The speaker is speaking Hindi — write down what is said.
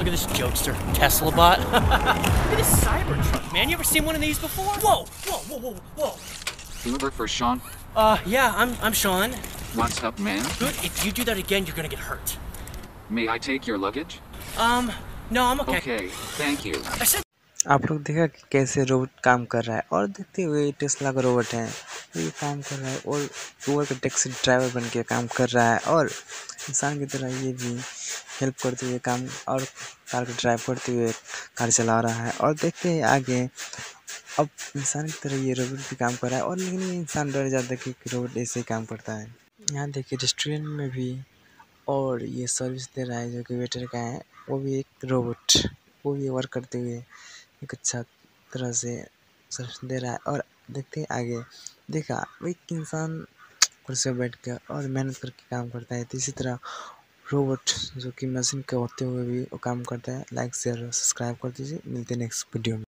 Look at this jokester, Tesla bot. Look at this Cybertruck, man. You ever seen one of these before? Whoa, whoa, whoa, whoa, whoa. Uber for Sean. Yeah, I'm Sean. What's up, man? Good. If you do that again, you're gonna get hurt. May I take your luggage? No, I'm okay. Okay, thank you. I said आप लोग देखा कि कैसे रोबोट काम कर रहा है और देखते हुए टेस्ला का रोबोट है ये काम कर रहा है और उबर का टैक्सी ड्राइवर बन के काम कर रहा है और इंसान की तरह ये भी हेल्प करते हुए काम और कार को ड्राइव करते हुए कार चला रहा है और देखते हैं आगे अब इंसान की तरह ये रोबोट भी काम कर रहा है और लेकिन ये इंसान डर जाता है कि रोबोट ऐसे ही काम करता है। यहाँ देखिए रेस्टोरेंट में भी और ये सर्विस दे रहा है जो कि वेटर का है वो भी एक रोबोट वो भी वर्क करते हुए एक अच्छा तरह से सर्विस दे रहा है और देखते हैं आगे देखा वो एक इंसान कुर्सी पर बैठ कर और मेहनत करके काम करता है तो इसी तरह रोबोट जो कि मशीन का होते हुए भी वो काम करता है। लाइक शेयर सब्सक्राइब कर दीजिए। मिलते हैं नेक्स्ट वीडियो में।